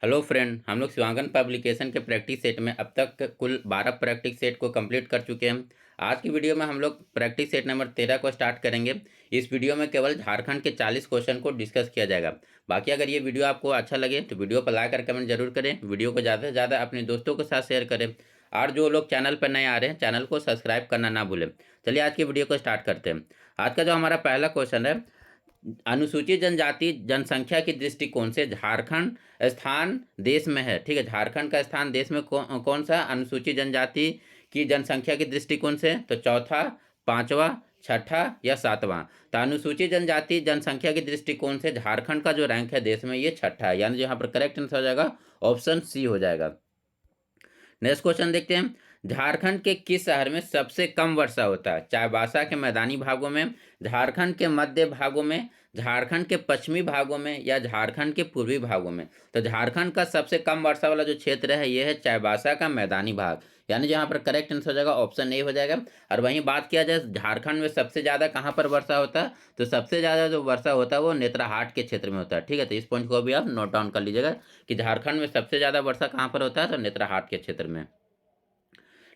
Hello friend, हम लोग शिवांगन publication के प्रैक्टिस सेट में अब तक कुल 12 प्रैक्टिस सेट को कंप्लीट कर चुके हैं। आज की वीडियो में हम लोग प्रैक्टिस सेट नंबर 13 को स्टार्ट करेंगे। इस वीडियो में केवल झारखंड के 40 क्वेश्चन को डिस्कस किया जाएगा। बाकी अगर ये वीडियो आपको अच्छा लगे तो वीडियो पर लाइक और कमेंट जरूर करें। वीडियो को ज़्यादा से ज़्यादा अपने दोस्तों के साथ शेयर करें और जो लोग चैनल पर नए आ रहे हैं चैनल को सब्सक्राइब करना ना भूलें। चलिए आज की वीडियो को स्टार्ट करते हैं। आज का जो हमारा पहला क्वेश्चन है, अनुसूचित जनजाति जनसंख्या के दृष्टिकोण से झारखंड स्थान देश में है। ठीक है, झारखंड का स्थान देश में कौन सा अनुसूचित जनजाति की जनसंख्या के दृष्टिकोण से? तो चौथा, पांचवा, छठा या सातवां? तो अनुसूचित जनजाति जनसंख्या के दृष्टिकोण से झारखंड का जो रैंक है देश में, ये छठा है, यानी यहाँ पर करेक्ट आंसर हो जाएगा ऑप्शन सी हो जाएगा। नेक्स्ट क्वेश्चन देखते हैं, झारखंड के किस शहर में सबसे कम वर्षा होता है? चाईबासा के मैदानी भागों में, झारखंड के मध्य भागों में, झारखंड के पश्चिमी भागों में या झारखंड के पूर्वी भागों में? तो झारखंड का सबसे कम वर्षा वाला जो क्षेत्र है ये है चाईबासा का मैदानी भाग, यानी जहाँ पर करेक्ट आंसर हो जाएगा ऑप्शन ए हो जाएगा। और वहीं बात किया जाए झारखंड में सबसे ज़्यादा कहाँ पर वर्षा होता है, तो सबसे ज़्यादा जो वर्षा होता है वो नेतराहाट के क्षेत्र में होता है। ठीक है, तो इस पॉइंट को भी आप नोट डाउन कर लीजिएगा कि झारखंड में सबसे ज़्यादा वर्षा कहाँ पर होता है, तो नेतराहाट के क्षेत्र में।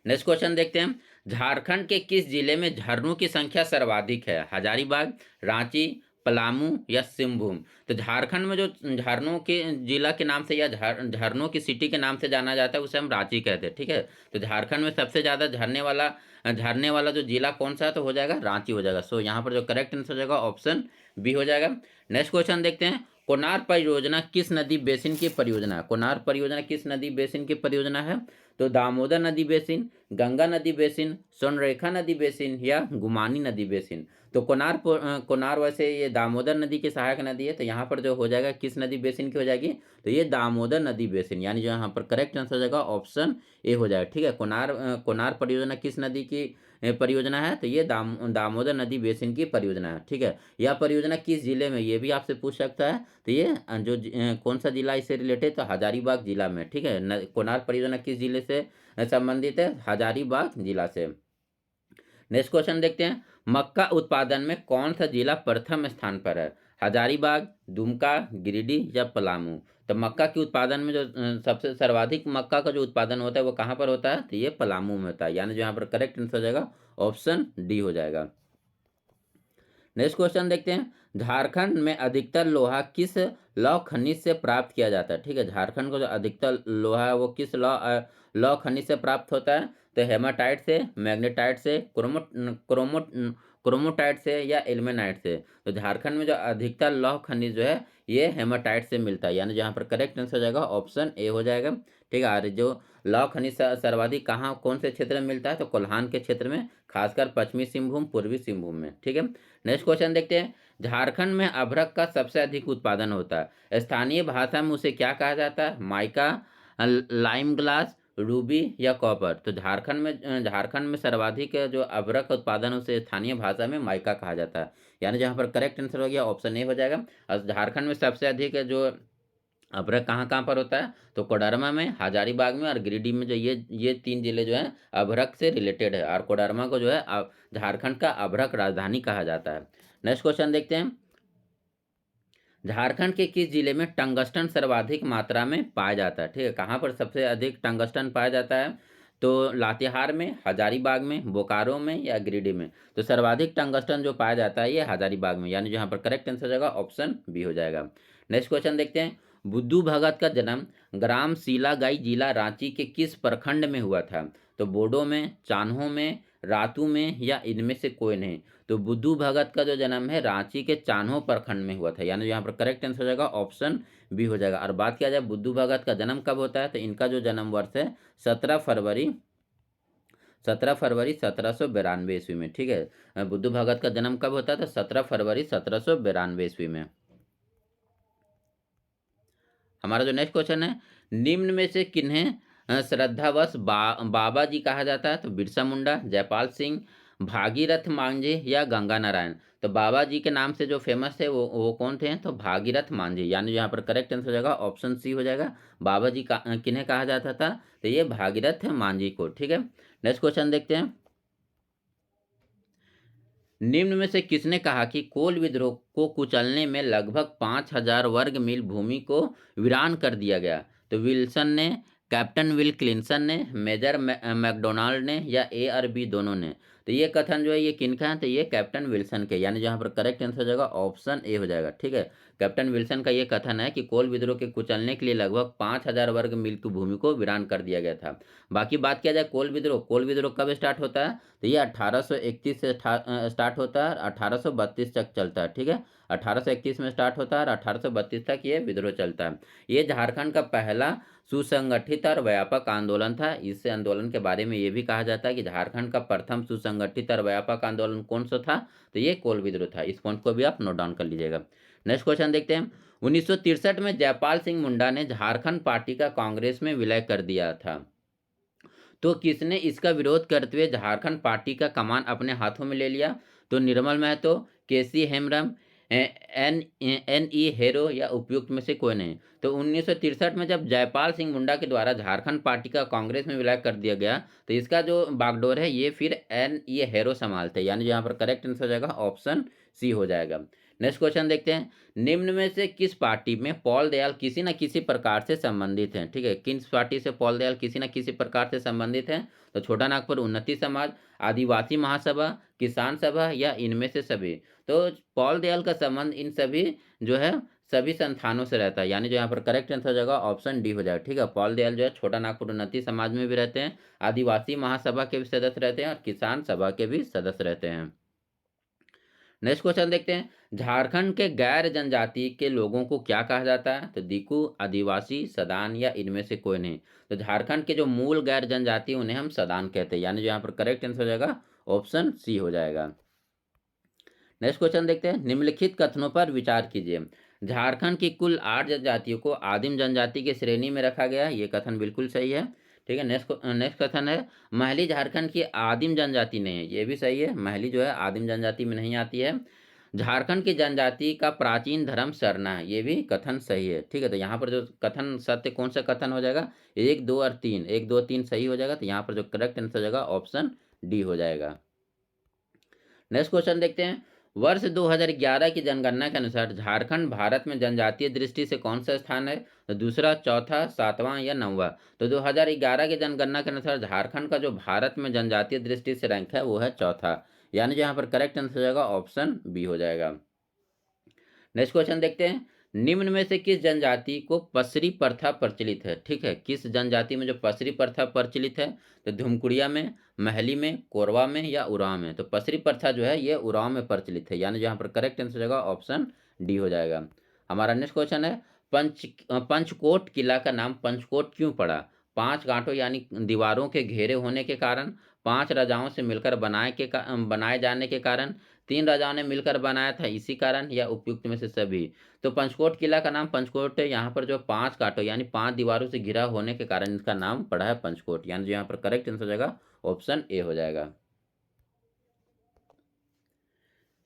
नेक्स्ट क्वेश्चन देखते हैं, झारखंड के किस जिले में झरनों की संख्या सर्वाधिक है? हजारीबाग, रांची, पलामू या सिंहभूम? तो झारखंड में जो झरनों के जिला के नाम से या झरनों की सिटी के नाम से जाना जाता है उसे हम रांची कहते हैं। ठीक है, तो झारखंड में सबसे ज़्यादा झरने वाला जो जिला कौन सा है, तो हो जाएगा रांची हो जाएगा। सो यहाँ पर जो करेक्ट आंसर हो जाएगा ऑप्शन बी हो जाएगा। नेक्स्ट क्वेश्चन देखते हैं, कोनार परियोजना किस नदी बेसिन की परियोजना है? कोनार परियोजना किस नदी बेसिन की परियोजना है? तो दामोदर नदी बेसिन, गंगा नदी बेसिन, स्वर्णरेखा नदी बेसिन या गुमानी नदी बेसिन? तो कोनार वैसे ये दामोदर नदी की सहायक नदी है, तो यहाँ पर जो हो जाएगा किस नदी बेसिन की हो जाएगी, तो ये दामोदर नदी बेसिन, यानी जो यहाँ पर करेक्ट आंसर हो जाएगा ऑप्शन ए हो जाएगा। ठीक है, कोनार परियोजना किस नदी की परियोजना है, तो ये दामोदर नदी बेसिन की परियोजना है। ठीक है, यह परियोजना किस जिले में, ये भी आपसे पूछ सकता है। तो ये कौन सा जिला इससे रिलेटेड, तो हजारीबाग जिला में। ठीक है, कोनार परियोजना किस जिले से संबंधित है? हजारीबाग जिला से। नेक्स्ट क्वेश्चन देखते हैं, मक्का उत्पादन में कौन सा जिला प्रथम स्थान पर है? हजारीबाग, दुमका, गिरिडीह या पलामू? तो मक्का के उत्पादन में जो सबसे सर्वाधिक मक्का का जो उत्पादन होता है वो कहाँ पर होता है, तो ये पलामू में होता है, यानी जो यहाँ पर करेक्ट आंसर हो जाएगा ऑप्शन डी हो जाएगा। नेक्स्ट क्वेश्चन देखते हैं, झारखंड में अधिकतर लोहा किस लौह खनिज से प्राप्त किया जाता है? ठीक है, झारखंड का जो अधिकतर लोहा है वो किस लौह खनिज से प्राप्त होता है? तो हेमाटाइट से, मैग्नेटाइट से, क्रोमोटाइट से या एल्मेनाइट से? तो झारखंड में जो अधिकतर लौह खनिज जो है ये हेमाटाइट से मिलता है, यानी जहाँ पर करेक्ट आंसर हो जाएगा ऑप्शन ए हो जाएगा। ठीक है, और जो लौह खनिज सर्वाधिक कहाँ कौन से क्षेत्र में मिलता है, तो कोल्हान के क्षेत्र में, खासकर पश्चिमी सिंहभूम, पूर्वी सिंहभूम में। ठीक है, नेक्स्ट क्वेश्चन देखते हैं, झारखंड में अभ्रक का सबसे अधिक उत्पादन होता है, स्थानीय भाषा में उसे क्या कहा जाता है? माइका, लाइम ग्लास, रूबी या कॉपर? तो झारखंड में सर्वाधिक जो अभ्रक उत्पादन है उसे स्थानीय भाषा में माइका कहा जाता है, यानी जहाँ पर करेक्ट आंसर हो गया ऑप्शन ए हो जाएगा। और झारखंड में सबसे अधिक जो अभ्रक कहाँ कहाँ पर होता है, तो कोडरमा में, हजारीबाग में और गिरिडीह में। जो ये तीन जिले जो हैं अभ्रक से रिलेटेड है, और कोडरमा को जो है झारखंड का अभ्रक राजधानी कहा जाता है। नेक्स्ट क्वेश्चन देखते हैं, झारखंड के किस जिले में टंगस्टन सर्वाधिक मात्रा में पाया जाता है? ठीक है, कहाँ पर सबसे अधिक टंगस्टन पाया जाता है? तो लातेहार में, हजारीबाग में, बोकारो में या गिरिडीह में? तो सर्वाधिक टंगस्टन जो पाया जाता है ये हजारीबाग में, यानी जहाँ पर करेक्ट आंसर हो जाएगा ऑप्शन बी हो जाएगा। नेक्स्ट क्वेश्चन देखते हैं, बुद्धू भगत का जन्म ग्राम सीलागाई जिला रांची के किस प्रखंड में हुआ था? तो बोडो में, चान्हो में, रातू में या इनमें से कोई नहीं? तो बुद्धू भगत का जो जन्म है रांची के चान्हो प्रखंड में हुआ था, यानी यहाँ पर करेक्ट आंसर हो जाएगा ऑप्शन बी हो जाएगा। और बात किया जाए बुद्धू भगत का जन्म कब होता है, तो इनका जो जन्म वर्ष है 17 फरवरी 1792 ईस्वी में। ठीक है, बुद्धू भगत का जन्म कब होता है, तो 17 फरवरी 1792 ईस्वी में। हमारा जो नेक्स्ट क्वेश्चन है, निम्न में से किन्हें श्रद्धावश बाबा जी कहा जाता है? तो बिरसा मुंडा, जयपाल सिंह, भागीरथ मांझी या गंगा नारायण? तो बाबा जी के नाम से जो फेमस है वो कौन थे, तो भागीरथ मांझी, यानी यहाँ पर करेक्ट आंसर हो जाएगा ऑप्शन सी हो जाएगा। बाबा जी का किन्हें कहा जाता था, तो ये भागीरथ मांझी को। ठीक है, नेक्स्ट क्वेश्चन देखते हैं, निम्न में से किसने कहा कि कोल विद्रोह को कुचलने में लगभग 5,000 वर्ग मील भूमि को वीरान कर दिया गया? तो विल्सन ने, कैप्टन विल क्लिंसन ने, मेजर मैकडोनाल्ड ने या ए और बी दोनों ने? तो ये कथन जो है ये किनका है? तो ये कैप्टन विल्सन के, यानी जहाँ पर करेक्ट आंसर हो जाएगा ऑप्शन ए हो जाएगा। ठीक है, कैप्टन विल्सन का ये कथन है कि कोल विद्रोह के कुचलने के लिए लगभग 5000 वर्ग मील की भूमि को वीरान कर दिया गया था। बाकी बात किया जाए कोल विद्रोह कब स्टार्ट होता है? तो ये 1831 से स्टार्ट होता है, 1832 तक चलता है। ठीक है, 1831 में स्टार्ट होता है और 1832 तक ये विद्रोह चलता है। ये झारखंड का पहला सुसंगठित और व्यापक आंदोलन था। इस आंदोलन के बारे में ये भी कहा जाता है कि झारखंड का प्रथम सुसंगठित और व्यापक आंदोलन कौन सा था? तो ये कोल विद्रोह था। इस पॉइंट को भी आप नोट डाउन कर लीजिएगा। नेक्स्ट क्वेश्चन देखते हैं। 1963 में जयपाल सिंह मुंडा ने झारखंड पार्टी का कांग्रेस में विलय कर दिया था। तो किसने इसका विरोध करते हुए झारखंड पार्टी का कमान अपने हाथों में ले लिया? तो निर्मल महतो, केसी हेम्ब्रम, एन ई हेरो या उपयुक्त में से कोई नहीं? तो 1963 में जब जयपाल सिंह मुंडा के द्वारा झारखंड पार्टी का कांग्रेस में विलय कर दिया गया, तो इसका जो बागडोर है ये फिर एन ई हेरो संभालते, यानी यहाँ पर करेक्ट आंसर हो जाएगा ऑप्शन सी हो जाएगा। नेक्स्ट क्वेश्चन देखते हैं। निम्न में से किस पार्टी में पॉल दयाल किसी न किसी प्रकार से संबंधित हैं? ठीक है, किस पार्टी से पॉल दयाल किसी न किसी प्रकार से संबंधित हैं? तो छोटा नागपुर उन्नति समाज, आदिवासी महासभा, किसान सभा या इनमें से सभी? तो पॉल दयाल का संबंध इन सभी जो है सभी संस्थानों से रहता है, यानी जो यहाँ पर करेक्ट आंसर हो जाएगा ऑप्शन डी हो जाएगा। ठीक है, पॉल दयाल जो है छोटा नागपुर उन्नति समाज में भी रहते हैं, आदिवासी महासभा के भी सदस्य रहते हैं और किसान सभा के भी सदस्य रहते हैं। नेक्स्ट क्वेश्चन देखते हैं। झारखंड के गैर जनजाति के लोगों को क्या कहा जाता है? तो दिकू, आदिवासी, सदान या इनमें से कोई नहीं? तो झारखंड के जो मूल गैर जनजाति उन्हें हम सदान कहते हैं, यानी जो यहाँ पर करेक्ट आंसर हो जाएगा ऑप्शन सी हो जाएगा। नेक्स्ट क्वेश्चन देखते हैं। निम्नलिखित कथनों पर विचार कीजिए। झारखंड की कुल 8 जनजातियों को आदिम जनजाति की श्रेणी में रखा गया है, ये कथन बिल्कुल सही है। ठीक है, नेक्स्ट कथन है महली झारखंड की आदिम जनजाति नहीं है, ये भी सही है, महली जो है आदिम जनजाति में नहीं आती है। झारखंड की जनजाति का प्राचीन धर्म सरना है, ये भी कथन सही है। ठीक है, तो यहाँ पर जो कथन सत्य कौन सा कथन हो जाएगा? 1, 2 और 3, 1, 2, 3 सही हो जाएगा, तो यहाँ पर जो करेक्ट आंसर हो जाएगा ऑप्शन डी हो जाएगा। नेक्स्ट क्वेश्चन देखते हैं। वर्ष 2011 की जनगणना के अनुसार झारखंड भारत में जनजातीय दृष्टि से कौन सा स्थान है? तो दूसरा, चौथा, सातवां या नौवां? तो 2011 की जनगणना के अनुसार झारखंड का जो भारत में जनजातीय दृष्टि से रैंक है वो है चौथा, यानी जो यहाँ पर करेक्ट आंसर हो जाएगा ऑप्शन बी हो जाएगा। नेक्स्ट क्वेश्चन देखते हैं। निम्न में से किस जनजाति को पसरी प्रथा प्रचलित है? ठीक है, किस जनजाति में जो पसरी प्रथा प्रचलित है? तो धुमकुड़िया में, महली में, कोरवा में या उरांव में? तो पसरी प्रथा जो है ये उरांव में प्रचलित है, यानी जहाँ पर करेक्ट आंसर हो जाएगा ऑप्शन डी हो जाएगा। हमारा नेक्स्ट क्वेश्चन है। पंचकोट किला का नाम पंचकोट क्यों पड़ा? 5 गांठों यानी दीवारों के घेरे होने के कारण, 5 राजाओं से मिलकर बनाए जाने के कारण, 3 राजाओं ने मिलकर बनाया था इसी कारण या उपयुक्त में से सभी? तो पंचकोट किला का नाम पंचकोट है, यहाँ पर जो 5 कांटों यानी 5 दीवारों से घिरा होने के कारण इसका नाम पड़ा है पंचकोट, यानी जो यहाँ पर करेक्ट आंसर हो जाएगा ऑप्शन ए हो जाएगा।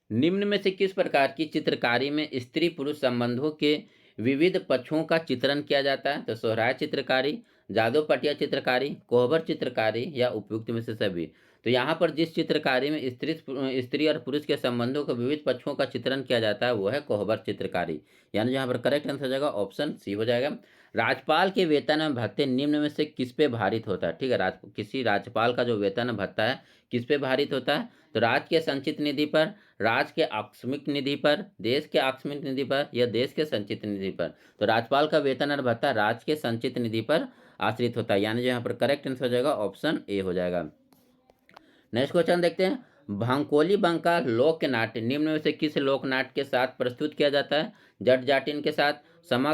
निम्न में से किस प्रकार की चित्रकारी में स्त्री पुरुष संबंधों के विविध पक्षों का चित्रण किया जाता है? तो सोहराय चित्रकारी, जादव पटिया चित्रकारी, कोहबर चित्रकारी या उपयुक्त में से सभी? तो यहाँ पर जिस चित्रकारी में स्त्री और पुरुष के संबंधों के विविध पक्षों का चित्रण किया जाता है वो है कोहबर चित्रकारी, यानी यहाँ पर करेक्ट आंसर हो जाएगा ऑप्शन सी हो जाएगा। राज्यपाल के वेतन में भत्ते निम्न में से किस पे भारित होता है? ठीक है, किसी राज्यपाल का जो वेतन भत्ता है किस पे भारित होता है? तो राज्य के संचित निधि पर, राज्य के आकस्मिक निधि पर, देश के आकस्मिक निधि पर या देश के संचित निधि पर? तो राज्यपाल का वेतन और भत्ता राज्य के संचित निधि पर आश्रित होता है, यानी जो यहाँ पर करेक्ट आंसर हो जाएगा ऑप्शन ए हो जाएगा। नेक्स्ट क्वेश्चन देखते हैं। भांकोली बंका लोक नाट्य निम्न में से किस लोक नाट्य के साथ प्रस्तुत किया जाता है? जट जाटिन के साथ, समा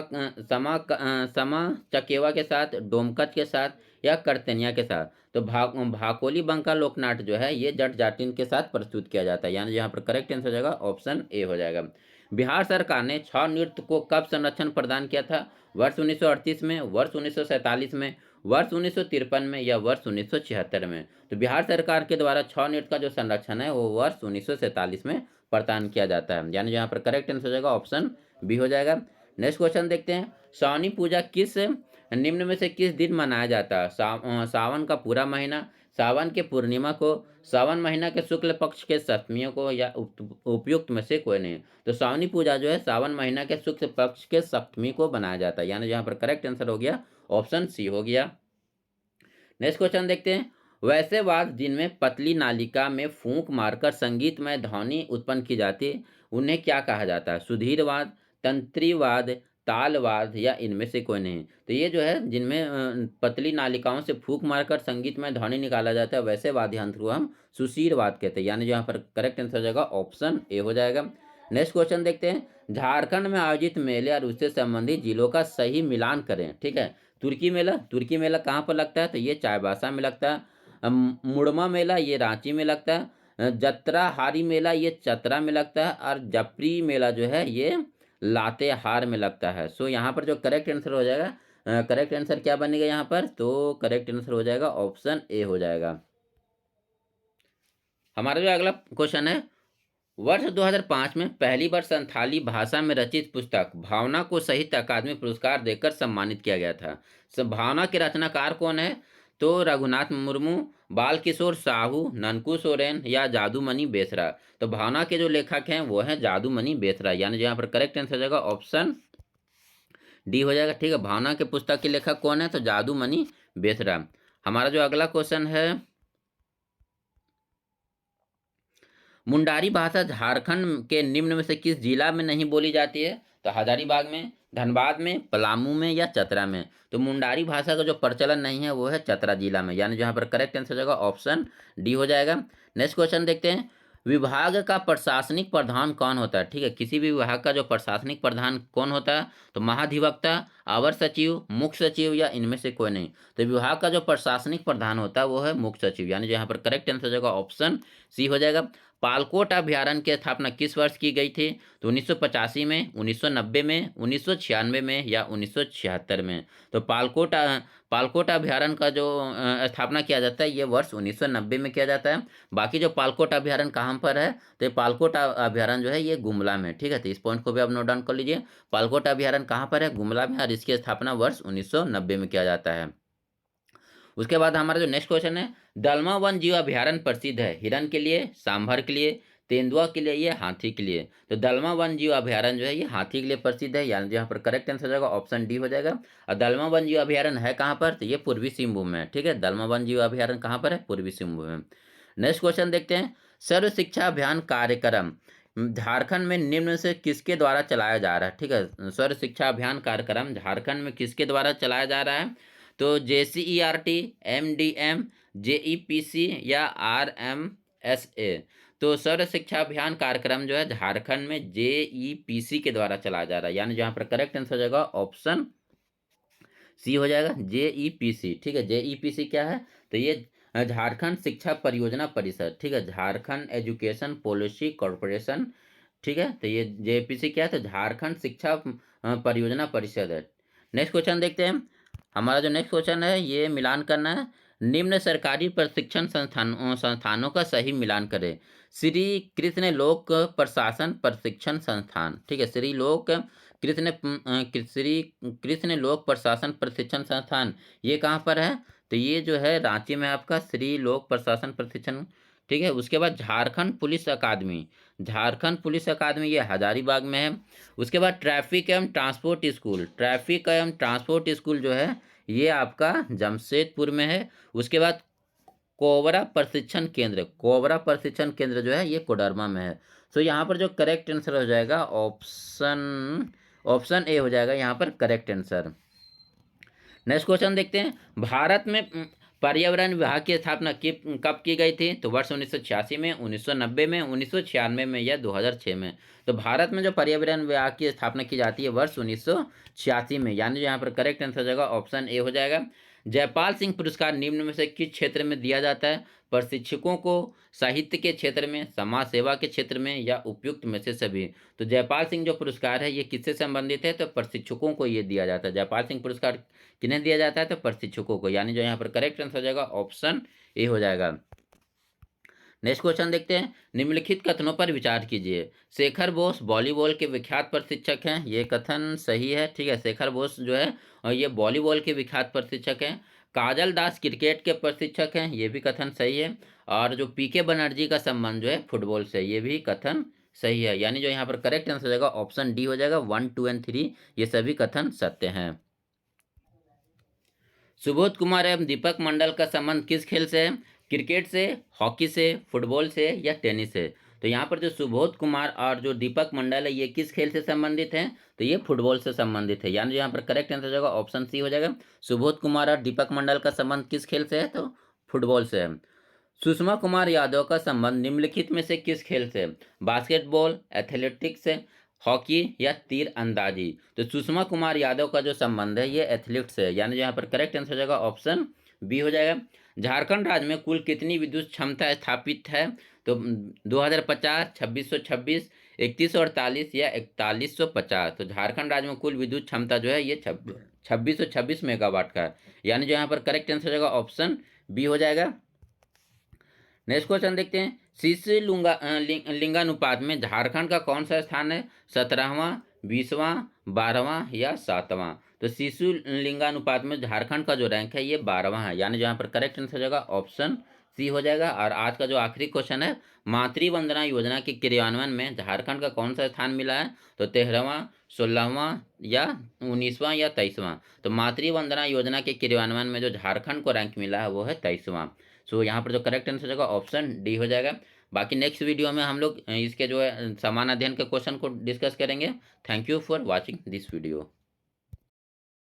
चकेवा के साथ, डोमकच के साथ या करतनिया के साथ? तो भाकोली बंका लोकनाट्य जो है ये जट जाटिन के साथ प्रस्तुत किया जाता है, यानी यहाँ पर करेक्ट आंसर हो जाएगा ऑप्शन ए हो जाएगा। बिहार सरकार ने छौ नृत्य को कब संरक्षण प्रदान किया था? वर्ष 1938 में, वर्ष 1947 में, वर्ष 1953 में या वर्ष 1976 में? तो बिहार सरकार के द्वारा छौ नृत्य का जो संरक्षण है वो वर्ष 1947 में प्रदान किया जाता है, यानी यहाँ पर करेक्ट आंसर हो जाएगा ऑप्शन बी हो जाएगा। नेक्स्ट क्वेश्चन देखते हैं। सावनी पूजा किस निम्न में से किस दिन मनाया जाता है? सावन का पूरा महीना, सावन के पूर्णिमा को, सावन महीना के शुक्ल पक्ष के सप्तमियों को या उपयुक्त में से कोई नहीं। तो सावनी पूजा जो है सावन महीना के शुक्ल पक्ष के सप्तमी को बनाया जाता है, यानी यहाँ पर करेक्ट आंसर हो गया ऑप्शन सी हो गया। नेक्स्ट क्वेश्चन देखते हैं। वैसे वाद्य जिनमें पतली नालिका में फूंक मारकर संगीतमय ध्वनि उत्पन्न की जाती है उन्हें क्या कहा जाता है? सुधीरवाद, तंत्रीवाद, तालवाद या इनमें से कोई नहीं। तो ये जो है जिनमें पतली नालिकाओं से फूंक मारकर संगीतमय ध्वनि निकाला जाता है वैसे वाद्य यंत्र को हम सुशीरवाद कहते हैं, यानी यहाँ पर करेक्ट आंसर हो जाएगा ऑप्शन ए हो जाएगा। नेक्स्ट क्वेश्चन देखते हैं। झारखंड में आयोजित मेले और उससे संबंधित जिलों का सही मिलान करें। ठीक है, तुर्की मेला कहाँ पर लगता है? तो ये चाईबासा में लगता है। मुड़मा मेला ये रांची में लगता है। जत्रा मेला ये चतरा में लगता है। और जपरी मेला जो है ये लातेहार में लगता है। सो यहाँ पर जो करेक्ट आंसर हो जाएगा, करेक्ट आंसर क्या बनेगा यहाँ पर? तो करेक्ट आंसर हो जाएगा ऑप्शन ए हो जाएगा। हमारा जो अगला क्वेश्चन है, वर्ष 2005 में पहली बार संथाली भाषा में रचित पुस्तक भावना को साहित्य अकादमी पुरस्कार देकर सम्मानित किया गया था। भावना के रचनाकार कौन है? तो रघुनाथ मुर्मू, बाल किशोर साहू, ननकू सोरेन या जादूमणि बेसरा। तो भावना के जो लेखक हैं वो हैं जादूमणि बेसरा, यानी यहाँ पर करेक्ट आंसर हो जाएगा ऑप्शन डी हो जाएगा। ठीक है, भावना के पुस्तक के लेखक कौन है? तो जादूमणि बेसरा। हमारा जो अगला क्वेश्चन है, मुंडारी भाषा झारखंड के निम्न में से किस जिला में नहीं बोली जाती है? तो हजारीबाग में, धनबाद में, पलामू में या चतरा में। तो मुंडारी भाषा का जो प्रचलन नहीं है वो है चतरा जिला में, यानी जहाँ पर करेक्ट आंसर हो जाएगा ऑप्शन डी हो जाएगा। नेक्स्ट क्वेश्चन देखते हैं। विभाग का प्रशासनिक प्रधान कौन होता है? ठीक है, किसी भी विभाग का जो प्रशासनिक प्रधान कौन होता है? तो महाधिवक्ता, अवर सचिव, मुख्य सचिव या इनमें से कोई नहीं। तो विभाग का जो प्रशासनिक प्रधान होता है वो है मुख्य सचिव, यानी यहाँ पर करेक्ट आंसर हो जाएगा ऑप्शन सी हो जाएगा। पालकोट अभ्यारण्य की स्थापना किस वर्ष की गई थी? तो 1985 में, 1990 में, 1996 में या 1976 में। तो पालकोट अभ्यारण्य का जो स्थापना किया जाता है ये वर्ष 1990 में किया जाता है। बाकी जो पालकोट अभ्यारण्य कहाँ पर है? तो ये पालकोट अभ्यारण्य जो है ये गुमला में। ठीक है, तो इस पॉइंट को भी आप नोट डाउन कर लीजिए। पालकोट अभ्यारण्य कहाँ पर है? गुमला में, और इसकी स्थापना वर्ष 1990 में किया जाता है। उसके बाद हमारा जो नेक्स्ट क्वेश्चन है, दलमा वन जीव अभ्यारण्य प्रसिद्ध है हिरण के लिए, सांभर के लिए, तेंदुआ के लिए, ये हाथी के लिए। तो दलमा वन जीव अभ्यारण्य जो है ये हाथी के लिए प्रसिद्ध है, यानी यहाँ पर करेक्ट आंसर हो जाएगा ऑप्शन डी हो जाएगा। और दलमा वन जीव अभ्यारण्य है कहाँ पर? तो ये पूर्वी सिंहभूम में। ठीक है, दलमा वन जीव अभ्यारण्य कहाँ पर है? पूर्वी सिंहभूम में। नेक्स्ट क्वेश्चन देखते हैं। सर्व शिक्षा अभियान कार्यक्रम झारखंड में निम्न से किसके द्वारा चलाया जा रहा है? ठीक है, सर्व शिक्षा अभियान कार्यक्रम झारखंड में किसके द्वारा चलाया जा रहा है? तो JCERT, MDM, JEPC या RMSA। तो सर्व शिक्षा अभियान कार्यक्रम जो है झारखंड में JEPC के द्वारा चलाया जा रहा है, यानी जहाँ पर करेक्ट आंसर हो जाएगा ऑप्शन सी हो जाएगा JEPC। ठीक है, JEPC क्या है? तो ये झारखंड शिक्षा परियोजना परिषद। ठीक है, झारखंड एजुकेशन पॉलिसी कॉर्पोरेशन। ठीक है, तो ये JEPC क्या है? तो झारखंड शिक्षा परियोजना परिषद है। नेक्स्ट क्वेश्चन देखते हैं। हमारा जो नेक्स्ट क्वेश्चन है ये मिलान करना है। निम्न सरकारी प्रशिक्षण संस्थानों का सही मिलान करें। श्री कृष्ण लोक प्रशासन प्रशिक्षण संस्थान। ठीक है, श्री कृष्ण लोक प्रशासन प्रशिक्षण संस्थान ये कहाँ पर है? तो ये जो है रांची में आपका श्री लोक प्रशासन प्रशिक्षण। ठीक है, उसके बाद झारखंड पुलिस अकादमी, झारखंड पुलिस अकादमी ये हजारीबाग में है। उसके बाद ट्रैफिक एवं ट्रांसपोर्ट स्कूल, ट्रैफिक एवं ट्रांसपोर्ट स्कूल जो है ये आपका जमशेदपुर में है। उसके बाद कोबरा प्रशिक्षण केंद्र, कोबरा प्रशिक्षण केंद्र जो है ये कोडरमा में है। सो यहाँ पर जो करेक्ट आंसर हो जाएगा ऑप्शन ए हो जाएगा यहाँ पर करेक्ट आंसर। नेक्स्ट क्वेश्चन देखते हैं। भारत में पर्यावरण विभाग की स्थापना कब की गई थी? तो वर्ष 1986 में, 1990 में, 1996 में या 2006 में। तो भारत में जो पर्यावरण विभाग की स्थापना की जाती है वर्ष 1986 में, यानी यहाँ पर करेक्ट आंसर हो जाएगा ऑप्शन ए हो जाएगा। जयपाल सिंह पुरस्कार निम्न में से किस क्षेत्र में दिया जाता है? प्रशिक्षकों को, साहित्य के क्षेत्र में, समाज सेवा के क्षेत्र में या उपयुक्त में से सभी। तो जयपाल सिंह जो पुरस्कार है ये किससे संबंधित है? तो प्रशिक्षकों को ये दिया जाता है। जयपाल सिंह पुरस्कार किन्हें दिया जाता है? तो प्रशिक्षकों को, यानी जो यहाँ पर करेक्ट आंसर हो जाएगा ऑप्शन ए हो जाएगा। नेक्स्ट क्वेश्चन देखते हैं। निम्नलिखित कथनों पर विचार कीजिए। शेखर बोस वॉलीबॉल के विख्यात प्रशिक्षक हैं, ये कथन सही है। ठीक है, शेखर बोस जो है और ये वॉलीबॉल के विख्यात प्रशिक्षक हैं। काजल दास क्रिकेट के प्रशिक्षक हैं, ये भी कथन सही है। और जो पीके बनर्जी का संबंध जो है फुटबॉल से, ये भी कथन सही है। यानी जो यहाँ पर करेक्ट आंसर हो जाएगा ऑप्शन डी हो जाएगा, 1, 2 एंड 3 ये सभी कथन सत्य हैं। सुबोध कुमार एवं दीपक मंडल का संबंध किस खेल से है? क्रिकेट से, हॉकी से, फुटबॉल से या टेनिस से? तो यहाँ पर जो सुबोध कुमार और जो दीपक मंडल है ये किस खेल से संबंधित हैं? तो ये फुटबॉल से संबंधित है। यानी यहाँ पर करेक्ट आंसर हो जाएगा ऑप्शन सी हो जाएगा। सुबोध कुमार और दीपक मंडल का संबंध किस खेल से है? तो फुटबॉल से है। सुषमा कुमार यादव का संबंध निम्नलिखित में से किस खेल से? बास्केटबॉल, एथलेटिक्स, हॉकी या तीर अंदाजी? तो सुषमा कुमार यादव का जो संबंध है ये एथलीट से है। यानी यहाँ पर करेक्ट आंसर हो जाएगा ऑप्शन बी हो जाएगा। झारखंड राज्य में कुल कितनी विद्युत क्षमता स्थापित है? तो 2050, 2626, 3148 या 4150? तो झारखंड राज्य में कुल विद्युत क्षमता जो है ये 2626 मेगावाट का है। यानी जो यहाँ पर करेक्ट आंसर हो जाएगा ऑप्शन बी हो जाएगा। नेक्स्ट क्वेश्चन देखते हैं। शिशु लिंगानुपात में झारखंड का कौन सा स्थान है? 17वां, 20वां, 12वां या 7वां? तो शिशु लिंगानुपात में झारखंड का जो रैंक है ये 12वां है। यानी जहाँ पर करेक्ट आंसर हो जाएगा ऑप्शन सी हो जाएगा। और आज का जो आखिरी क्वेश्चन है, मातृ वंदना योजना के क्रियान्वयन में झारखंड का कौन सा स्थान मिला है? तो 13वां, 16वां या 19वां या 23वां? तो मातृ वंदना योजना के क्रियान्वयन में जो झारखंड को रैंक मिला है वो है 23वां। सो यहाँ पर जो करेक्ट आंसर हो जाएगा ऑप्शन डी हो जाएगा। बाकी नेक्स्ट वीडियो में हम लोग इसके जो है समान अध्ययन के क्वेश्चन को डिस्कस करेंगे। Thank you for watching this video.